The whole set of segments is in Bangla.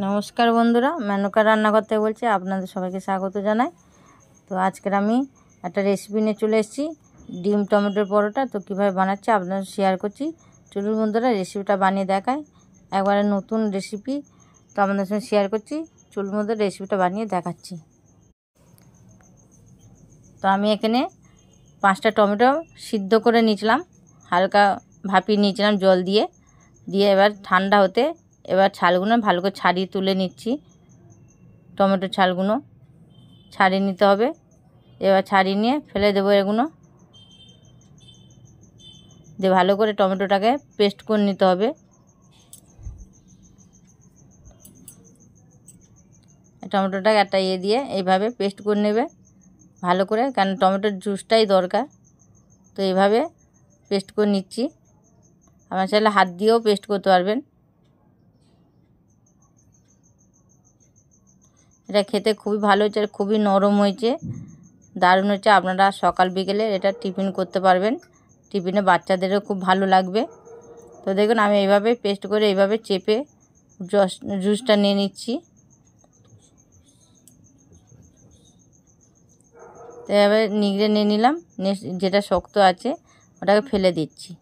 নমস্কার বন্ধুরা, মেনকা রান্নাঘর থেকে বলছি। আপনাদের সবাইকে স্বাগত জানাই। তো আজকের আমি একটা রেসিপি নিয়ে চলে এসেছি, ডিম টমেটোর পরোটা। তো কীভাবে বানাচ্ছি আপনাদের শেয়ার করছি। চলুন বন্ধুরা রেসিপিটা বানিয়ে দেখাই। একবারে নতুন রেসিপি, তো আপনাদের সঙ্গে শেয়ার করছি। চলুন বন্ধুরা রেসিপিটা বানিয়ে দেখাচ্ছি। তো আমি এখানে 5টা টমেটো সিদ্ধ করে নিয়েছিলাম, হালকা ভাপিয়ে নিয়েছিলাম জল দিয়ে। এবার ঠান্ডা হতে এবার ছালগুলো ভালো করে ছাড়িয়ে তুলে নিচ্ছি। টমেটোর ছালগুলো ছাড়িয়ে নিতে হবে। এবার ছাড়িয়ে নিয়ে ফেলে দেবো এগুলো দিয়ে ভালো করে টমেটোটাকে পেস্ট করে নিতে হবে। টমেটোটাকে একটা দিয়ে এইভাবে পেস্ট করে নেবে ভালো করে, কারণ টমেটোর জুসটাই দরকার। তো এইভাবে পেস্ট করে নিচ্ছি। আপনারা চাইলে হাত দিয়েও পেস্ট করতে পারবেন। এটা খেতে খুবই ভালো হয়েছে, খুবই নরম হয়েছে, দারুণ হচ্ছে। আপনারা সকাল বিকেলে এটা টিফিন করতে পারবেন, টিফিনে বাচ্চাদেরও খুব ভালো লাগবে। তো দেখুন আমি এইভাবে পেস্ট করে এইভাবে চেপে জুসটা নিয়ে নিচ্ছি। তো এভাবে নিগড়ে নিয়ে নিলাম, যেটা শক্ত আছে ওটাকে ফেলে দিচ্ছি।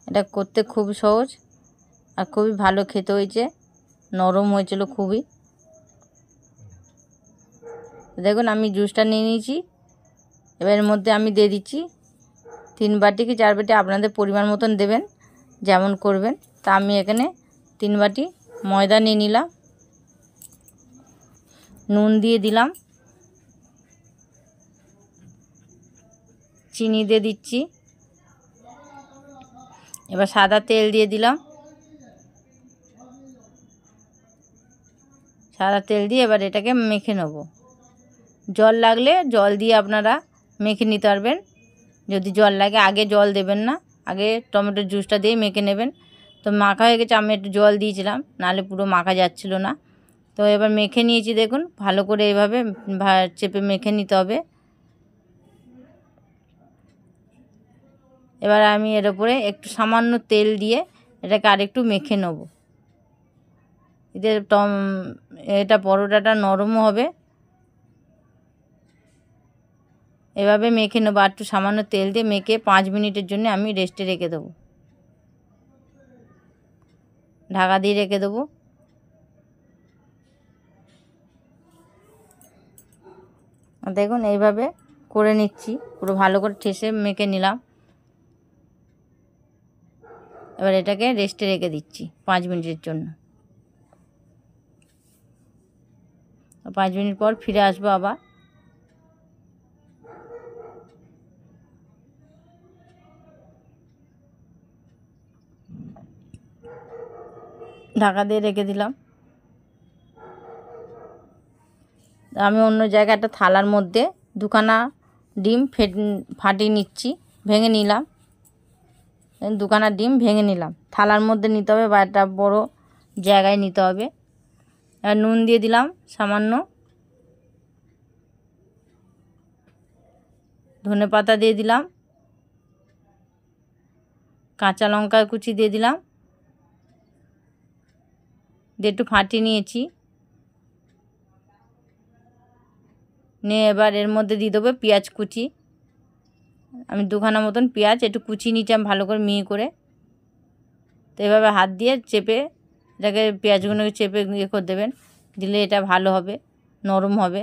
এটা করতে খুব সহজ আর খুবই ভালো খেতে হয়েছে, নরম হয়েছিল খুবই। দেখুন আমি জুসটা নিয়ে নিয়েছি। এবার এর মধ্যে আমি দিয়ে দিচ্ছি 3 বাটি কি 4 বাটি, আপনাদের পরিমাণ মতন দেবেন, যেমন করবেন। তা আমি এখানে 3 বাটি ময়দা নিয়ে নিলাম। নুন দিয়ে দিলাম, চিনি দিয়ে দিচ্ছি। এবার সাদা তেল দিয়ে দিলাম। সাদা তেল দিয়ে এবার এটাকে মেখে নেব। জল লাগলে জল দিয়ে আপনারা মেখে নিতে পারবেন। যদি জল লাগে আগে জল দেবেন না, আগে টমেটোর জুসটা দিয়ে মেখে নেবেন। তো মাখা হয়ে গেছে, আমি একটু জল দিয়েছিলাম, নাহলে পুরো মাখা যাচ্ছিল না। তো এবার মেখে নিয়েছি, দেখুন ভালো করে এইভাবে চেপে মেখে নিতে হবে। এবার আমি এর উপরে একটু সামান্য তেল দিয়ে এটাকে আরেকটু মেখে নেব। এটা পরোটাটা নরমও হবে। এভাবে মেখে নেবো, আর একটু সামান্য তেল দিয়ে মেখে 5 মিনিটের জন্য আমি রেস্টে রেখে দেবো, ঢাকা দিয়ে রেখে দেবো। দেখুন এইভাবে করে নিচ্ছি, পুরো ভালো করে ঠেসে মেখে নিলাম। এবার এটাকে রেস্টে রেখে দিচ্ছি 5 মিনিটের জন্য। 5 মিনিট পর ফিরে আসবো আবার। ঢাকা দিয়ে রেখে দিলাম। আমি অন্য জায়গায় একটা থালার মধ্যে 2খানা ডিম ফাটিয়ে নিচ্ছি, ভেঙে নিলাম। 2খানা ডিম ভেঙে নিলাম, থালার মধ্যে নিতে হবে বা একটা বড় জায়গায় নিতে হবে। আর নুন দিয়ে দিলাম সামান্য, ধনেপাতা দিয়ে দিলাম, কাঁচা লঙ্কা কুচি দিয়ে দিলাম, দিয়ে একটু ফাটিয়ে নিয়েছি। নিয়ে এবার এর মধ্যে দিয়ে দেবো পেঁয়াজ কুচি। আমি 2খানা মতন পেঁয়াজ একটু কুচি নিয়েছিলাম ভালো করে মিহি করে। তো এভাবে হাত দিয়ে চেপে এটাকে পেঁয়াজগুলোকে চেপে করে দেবেন, দিলে এটা ভালো হবে, নরম হবে।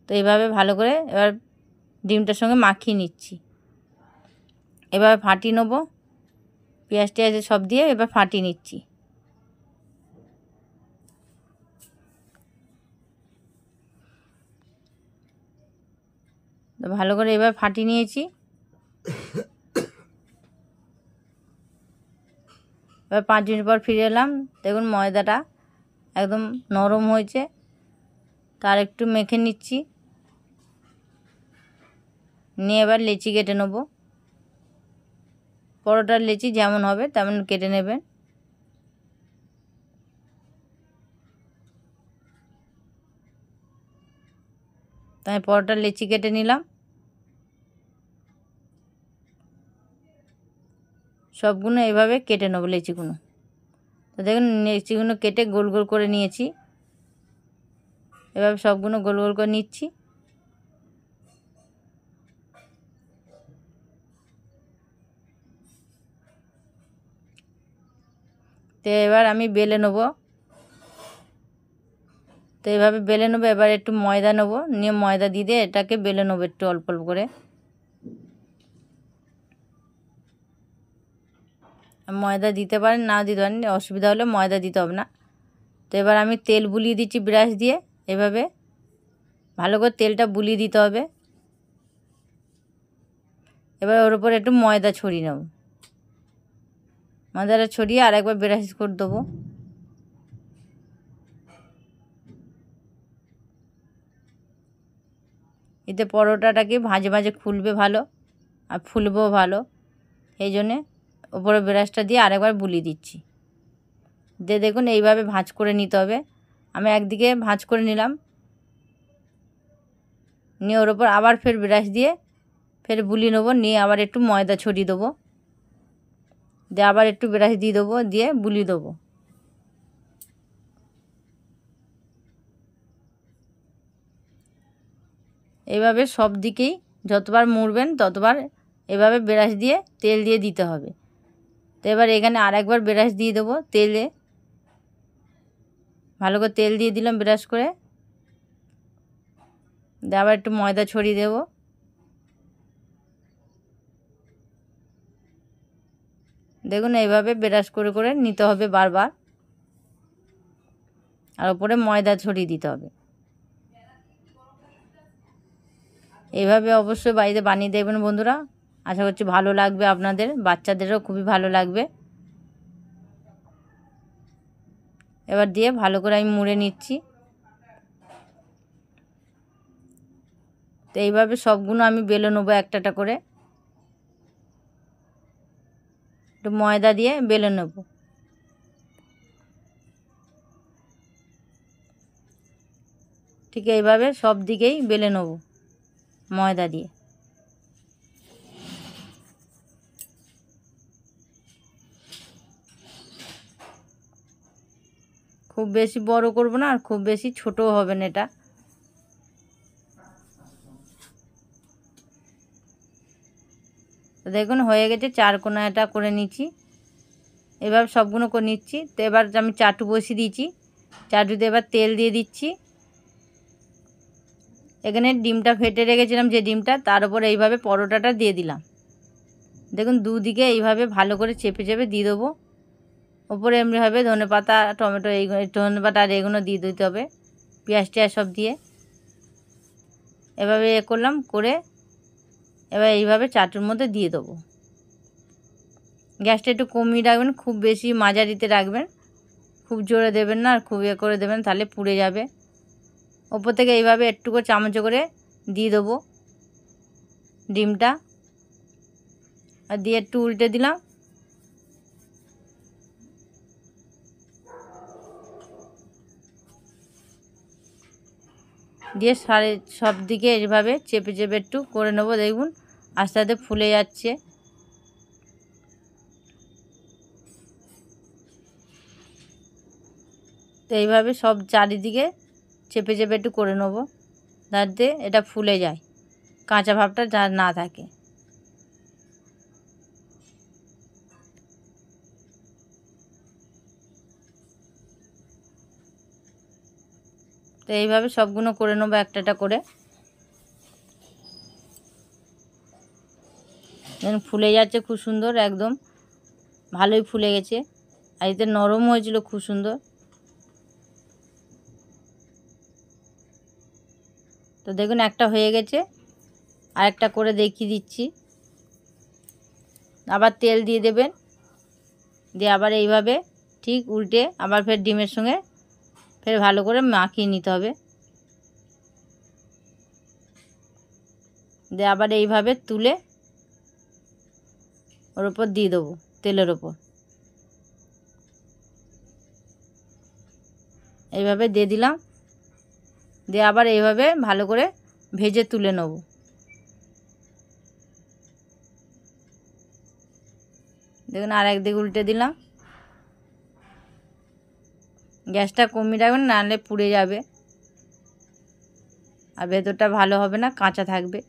তো এইভাবে ভালো করে এবার ডিমটার সঙ্গে মাখিয়ে নিচ্ছি। এভাবে ফাটিয়ে নেবো, পেঁয়াজ টেয়াজ সব দিয়ে এবার ফাটিয়ে নিচ্ছি। তো ভালো করে এবার ফাটিয়ে নিয়েছি। এবার 5 মিনিট পর ফিরে এলাম। দেখুন ময়দাটা একদম নরম হয়েছে, তার একটু মেখে নিচ্ছি। নিয়ে এবার লেচি কেটে নেব। পরোটার লেচি যেমন হবে তেমন কেটে নেবেন। তাই পরোটার লেচি কেটে নিলাম। সবগুলো এইভাবে কেটে নেবো লেচিগুলো। তো দেখুন লেচিগুলো কেটে গোল গোল করে নিয়েছি। এভাবে সবগুলো গোল গোল করে নিচ্ছি। তো এবার আমি বেলে নেবো। তো এইভাবে বেলে নেবো। এবার একটু ময়দা নেবো, নিয়ে ময়দা দিয়ে এটাকে বেলে নেবো একটু অল্প অল্প করে। ময়দা দিতে পারেন, না দিতে পারেন, অসুবিধা হলে ময়দা দিতে হবে না। তো এবার আমি তেল বুলিয়ে দিচ্ছি ব্রাশ দিয়ে। এভাবে ভালো করে তেলটা বুলিয়ে দিতে হবে। এবার ওর উপর একটু ময়দা ছড়িয়ে নেব। ময়দাটা ছড়িয়ে আরেকবার ব্রাশ করে দেবো। এতে পরোটাটাকে ভাজে ভাজে খুলবে ভালো আর ফুলবেও ভালো। এই জন্যে ওপরে ব্রাশটা দিয়ে আরেকবার বুলিয়ে দিচ্ছি। দিয়ে দেখুন এইভাবে ভাঁজ করে নিতে হবে। আমি একদিকে ভাঁজ করে নিলাম, নিয়ে ওর ওপর আবার ফের ব্রাশ দিয়ে ফের বুলিয়ে নেবো। নিয়ে আবার একটু ময়দা ছড়িয়ে দেবো, দিয়ে আবার একটু ব্রাশ দিয়ে দেবো, দিয়ে বুলিয়ে দেবো। এইভাবে সব দিকেই যতবার মুড়বেন ততবার এভাবে ব্রাশ দিয়ে তেল দিয়ে দিতে হবে। তো এবার এখানে আরেকবার ব্রাশ দিয়ে দেবো তেলে। ভালো করে তেল দিয়ে দিলাম ব্রাশ করে। দিয়ে আবার একটু ময়দা ছড়িয়ে দেবো। দেখুন এইভাবে ব্রাশ করে করে নিতে হবে বারবার, আর ওপরে ময়দা ছড়িয়ে দিতে হবে। এইভাবে অবশ্যই বাড়িতে বানিয়ে দেখবেন বন্ধুরা। আশা করছি ভালো লাগবে আপনাদের, বাচ্চাদেরও খুবই ভালো লাগবে। এবার দিয়ে ভালো করে আমি মুড়ে নিচ্ছি। তো এইভাবে সবগুলো আমি বেলে নেবো একটা একটা করে। একটু ময়দা দিয়ে বেলে নেব। ঠিক এইভাবে সব দিকেই বেলে নেব ময়দা দিয়ে। খুব বেশি বড় করব না, আর খুব বেশি ছোটও হবে না এটা। তো দেখুন হয়ে গেছে, চার কোনা এটা করে নিচ্ছি। এবার সবগুলো করে নিচ্ছি। তো এবার আমি চাটু বসিয়ে দিয়েছি। চাটুতে এবার তেল দিয়ে দিচ্ছি। এখানে ডিমটা ফেটে রেখেছিলাম যে ডিমটা, তার উপর এইভাবে পরোটাটা দিয়ে দিলাম। দেখুন দুদিকে এইভাবে ভালো করে চেপে চেপে দিয়ে দেবো। ওপরে এমনিভাবে ধনেপাতা, টমেটো, এই ধনেপাতা আর এগুলো দিয়ে দিতে হবে, পেঁয়াজ টিয়াজ সব দিয়ে। এভাবে করলাম করে এবার এইভাবে চাটুর মধ্যে দিয়ে দেবো। গ্যাসটা একটু কমিয়ে রাখবেন, খুব বেশি মাঝারিতে রাখবেন, খুব জোরে দেবেন না আর খুব করে দেবেন তাহলে পুড়ে যাবে। ওপর থেকে এইভাবে একটু করে চামচে করে দিয়ে দেবো ডিমটা, আর দিয়ে একটু উল্টে দিলাম। দিয়ে সব দিকে এইভাবে চেপে চেপে একটু করে নেবো। দেখুন আস্তে আস্তে ফুলে যাচ্ছে। তো এইভাবে সব চারিদিকে চেপে চেপে একটু করে নেবো, যাতে এটা ফুলে যায়, কাঁচা ভাবটা যা না থাকে। তো এইভাবে সবগুলো করে নেবো একটা একটা করে। দেখুন ফুলে যাচ্ছে খুব সুন্দর, একদম ভালোই ফুলে গেছে, আর এতে নরম হয়েছিল খুব সুন্দর। তো দেখুন একটা হয়ে গেছে, আর একটা করে দেখিয়ে দিচ্ছি। আবার তেল দিয়ে দেবেন, দিয়ে আবার এইভাবে ঠিক উল্টে আবার ফের ডিমের সঙ্গে ফের ভালো করে মাখিয়ে নিতে হবে। দিয়ে আবার এইভাবে তুলে ওর ওপর দিয়ে দেবো তেলের ওপর। এইভাবে দিয়ে দিলাম, দিয়ে আবার এইভাবে ভালো করে ভেজে তুলে নেব। দেখুন আর একদিকে উল্টে দিলাম। গ্যাসটা কমিয়ে রাখবেন, নাহলে পুড়ে যাবে আর ভেতরটা ভালো হবে না, কাঁচা থাকবে।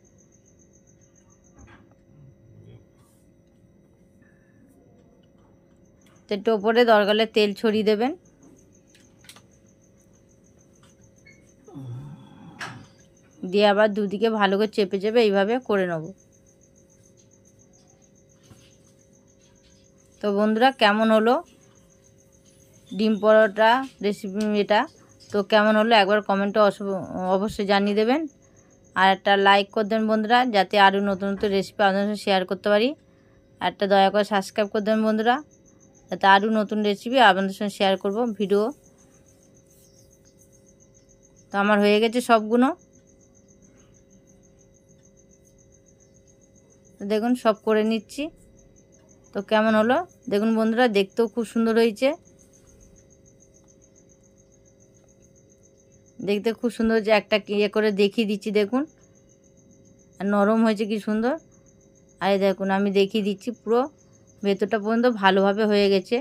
তো একটু ওপরে দরকার হলে তেল ছড়িয়ে দেবেন। দিয়ে আবার দুদিকে ভালো করে চেপে চেপে এইভাবে করে নেব। তো বন্ধুরা, কেমন হলো ডিম পরোটা রেসিপি এটা? তো কেমন হলো একবার কমেন্টে অবশ্যই জানিয়ে দেবেন। আর একটা লাইক করে দেবেন বন্ধুরা, যাতে আরও নতুন নতুন রেসিপি আপনাদের সাথে শেয়ার করতে পারি। একটা দয়া করে সাবস্ক্রাইব করে দেবেন বন্ধুরা, যাতে আরও নতুন রেসিপি আপনাদের সঙ্গে শেয়ার করব ভিডিও। তো আমার হয়ে গেছে সবগুলো। দেখুন সব করে নিচ্ছি। তো কেমন হলো দেখুন বন্ধুরা, দেখতেও খুব সুন্দর হয়েছে, দেখতে খুব সুন্দর হয়েছে। একটা ইয়ে করে দেখিয়ে দিচ্ছি, দেখুন আর নরম হয়েছে কি সুন্দর। আর দেখুন আমি দেখিয়ে দিচ্ছি, পুরো ভেতরটা পর্যন্ত ভালোভাবে হয়ে গেছে।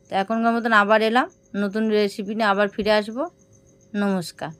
তো এখনকার মতন আবার এলাম নতুন রেসিপি নিয়ে, আবার ফিরে আসবো। নমস্কার।